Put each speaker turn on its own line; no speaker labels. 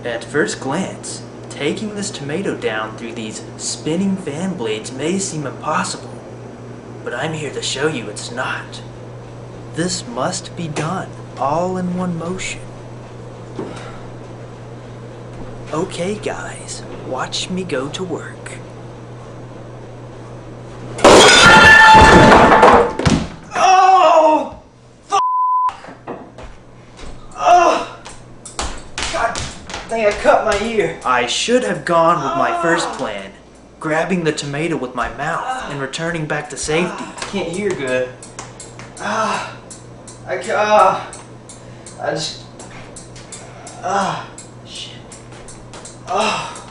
At first glance, taking this tomato down through these spinning fan blades may seem impossible, but I'm here to show you it's not. This must be done all in one motion. Okay guys, watch me go to work. Oh! F***! Oh! God dang, I cut my ear. I should have gone with my first plan, grabbing the tomato with my mouth and returning back to safety.
Can't hear good.
Shit.
Oh.